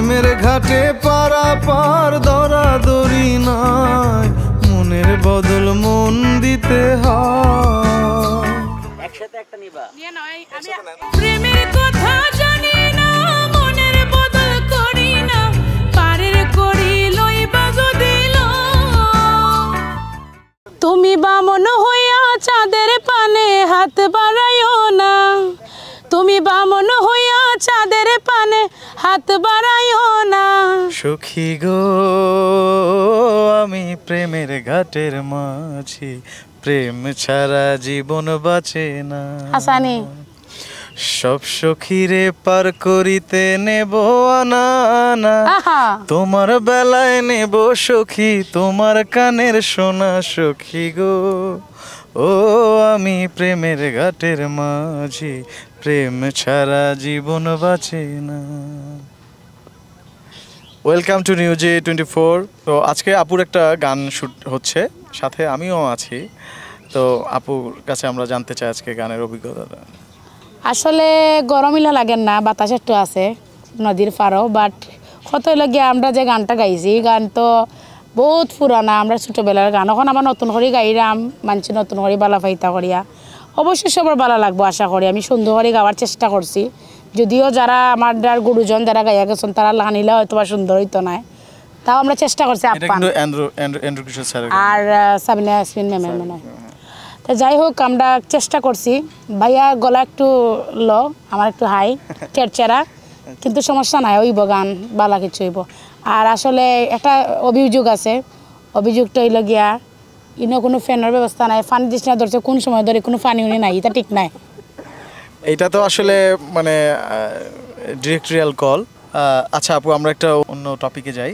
প্রেমের ঘাটে পারাপার দরাদরি নাই, মনের বদল মন দিতে হয়। একসাথে একটা নিবা। প্রেমের কথা জানি না, মনের বদল করি না, পারের করি লইবা যদি তুমি বামন হইয়া চাঁদের পানে হাত বাড়াইও না, তুমি বামন হইয়া চাঁদের পানে হাত বাড়াইও না। সখী গো আমি প্রেমের ঘাটের মাঝি, প্রেম ছাড়া জীবন বাঁচে না। হাসানি সব সখীরে পার করিতে নেব আনা, তোমার বেলায় নেব সখী তোমার কানের সোনা। সখী গো ও আমি প্রেমের ঘাটের মাঝি, প্রেম ছাড়া জীবন বাঁচে না। Welcome to news 24। তো আজকে আপুর একটা গান শুট হচ্ছে, সাথে আমিও আছি। তো আপুর কাছে আমরা জানতে চাই আজকে গানের অভিজ্ঞতাটা। আসলে গরমিলা লাগেন না, বাতাস একটু আছে নদীর পারও, বাট কত লাগে আমরা যে গানটা গাইছি গান তো বহুত পুরানা, আমরা ছোটোবেলার গান। এখন আমার নতুন করে গাইরাম, মানছি নতুন করে বালা ফাইতা করিয়া, অবশ্যই সবার ভালো লাগবো আশা করি। আমি সুন্দর করে গাওয়ার চেষ্টা করছি, যদিও যারা আমার গুরুজন যারা গাইয়া গেছেন তারা লাগানিলে হয়তো বা সুন্দর হইতো না, তাও আমরা চেষ্টা করছি আপ্পান। আর সাবিনা ইয়াসমিন ম্যামের মনে হয়। তো যাই হোক আমরা চেষ্টা করছি। ভাইয়া গলা একটু লো, আমার একটু হাই চেরচেরা, কিন্তু সমস্যা নাই, হইব গান বালা কিছু হইব। আর আসলে একটা অভিযোগ আছে, অভিযোগটা হইল গিয়া ইনো কোনো ফ্যানের ব্যবস্থা নাই, ফানি দিস না ধরছে কোন সময় ধরে কোনো ফানি উনি নাই, এটা ঠিক নাই। এইটা তো আসলে মানে ডিরেক্টরিয়াল কল। আচ্ছা আপু আমরা একটা অন্য টপিকে যাই।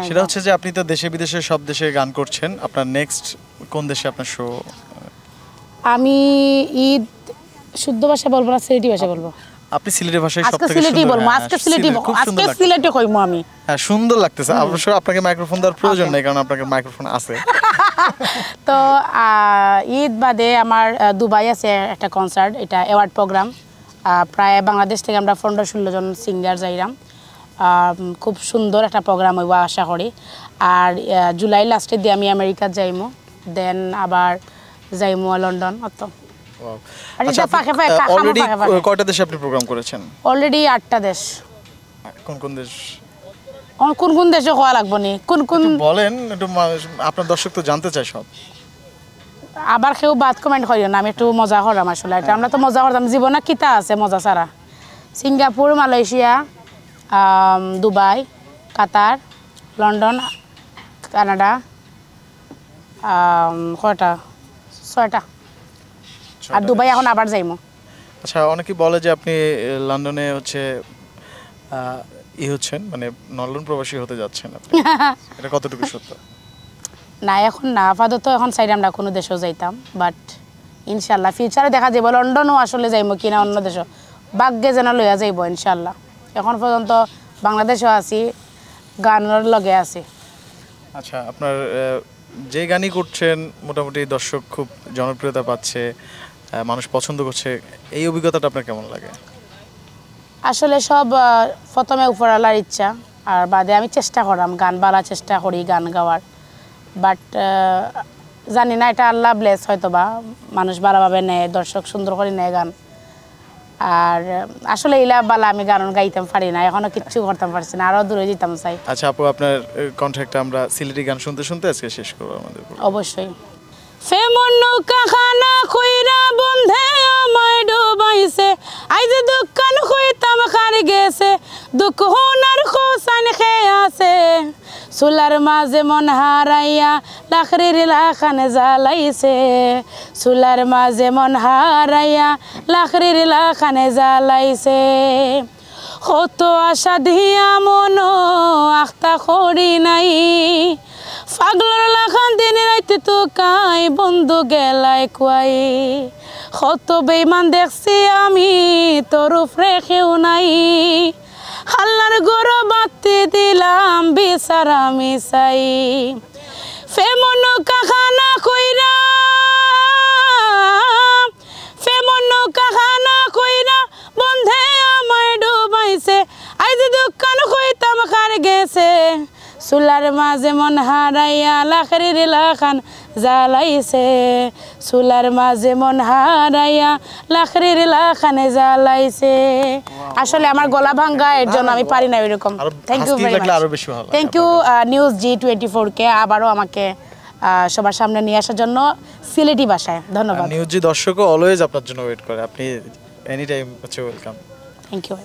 সেটা হচ্ছে যে আপনি তো দেশে বিদেশে সব দেশে গান করছেন, আপনার নেক্সট কোন দেশে আপনার শো? আমি ঈদ শুদ্ধ ভাষা বলবো না, সিলেটি ভাষা বলবো। আপনি সিলেটি ভাষায় আজকে সিলেটি বলবো, আজকে সিলেটি বলবো, আজকে সিলেটি কইমু আমি। হ্যাঁ সুন্দর লাগতেছে। অবশ্য আপনাকে মাইক্রোফোন দেওয়ার প্রয়োজন নেই, কারণ আপনাকে মাইক্রোফোন আছে। তো ঈদ বাদে আমার দুবাই আছে একটা কনসার্ট, এটা অ্যাওয়ার্ড প্রোগ্রাম। প্রায় বাংলাদেশ থেকে আমরা 15-16 জন সিঙ্গার যাইরাম, খুব সুন্দর একটা প্রোগ্রাম হইব আশা করি। আর জুলাই লাস্টের দিয়ে আমি আমেরিকা যাইমু, দেন আবার যাইমু লন্ডন। অত অলরেডি কয়টা দেশে আপনি প্রোগ্রাম করেছেন? অলরেডি 8টা দেশ। কোন কোন দেশ? কোন কোন দেশে হওয়া লাগবো নি, কোন কোন বলেন একটু, আপনার দর্শক তো জানতে চায় সব। আবার কেউ বাদ কমেন্ট করিও না, আমি একটু মজা করলাম আসলে। এটা আমরা তো মজা করতাম, জীবনে কিতা আছে মজা ছাড়া। সিঙ্গাপুর, মালয়েশিয়া, দুবাই, কাতার, লন্ডন, কানাডা, কয়টা 6টা, আর দুবাই এখন আবার যাইমু। আচ্ছা অনেকেই বলে যে আপনি লন্ডনে হচ্ছে হচ্ছেন, মানে লন্ডন প্রবাসী হতে যাচ্ছেন আপনি, এটা কতটুকু সত্য? না এখন না, আপাতত এখন সাইড আমরা কোনো দেশেও যাইতাম, বাট ইনশাল্লাহ ফিউচারে দেখা যাবো লন্ডনও আসলে যাইবো কিনা, অন্য দেশও ভাগ্যে যেন লইয়া যাইব ইনশাল্লাহ। এখন পর্যন্ত বাংলাদেশেও আছি, গানের লগে আছি। আচ্ছা আপনার যে গানই করছেন মোটামুটি দর্শক খুব জনপ্রিয়তা পাচ্ছে, মানুষ পছন্দ করছে, এই অভিজ্ঞতাটা আপনার কেমন লাগে? আসলে সব প্রথমে উপরওয়ালার ইচ্ছা, আর বাদে আমি চেষ্টা করলাম গান বাড়ার চেষ্টা করি, গান গাওয়ার, বাট জানি না এটা আল্লাহ ব্লেস, হয়তো বা মানুষ ভালোভাবে নেয়, দর্শক সুন্দর করে নেয় গান। আর আসলে ইলা বালা আমি গান গাইতাম পারি না, এখনো কিচ্ছু করতাম পারছি না, আরো দূরে যেতাম চাই। আচ্ছা আপু আপনার কন্ট্রাক্টটা আমরা সিলেটি গান শুনতে শুনতে আজকে শেষ করবো আমাদের। অবশ্যই। ফেমন নৌকা খানা কইরা বন্ধে আমায় ডুবাইছে, আই যে দোকান কইতাম খার গেছে, দুঃখ হোনার খোসান খেয়ে আছে, চুলার মাঝে মন হারাইয়া লাখরির লাখানে জ্বালাইছে, চুলার মাঝে মন হারাইয়া লাখরির লাখানে জ্বালাইছে, কত আশা দিয়া মন আখতা করি নাই, পাগলার লাখান দিন রাইতে তো কাই বন্ধু গেলাই কুয়াই, কত বেইমান দেখছি আমি তোর উপরে কেউ নাই, হাল্লার গরো বাতি দিলাম বিচার আমি চাই, ফেমন কাখানা কইরা, ফেমন কাখানা কইরা বন্ধে আমায় ডুবাইছে, আই যে দোকান কইতাম চুলার মাঝে মন হারাইয়া লাখের লাখান জ্বালাইছে চুলার মাঝে মন হারাইয়া লাখের লাখানে জ্বালাইছে। আসলে আমার গলা ভাঙ্গা, এর জন্য আমি পারি না এরকম। Thank you very much. Thank you news G24 কে আবারও আমাকে সবার সামনে নিয়ে আসার জন্য সিলেটি ভাষায় ধন্যবাদ। নিউজ জি দর্শকও অলওয়েজ আপনার জন্য ওয়েট করে, আপনি এনি টাইম হচ্ছে ওয়েলকাম। Thank you.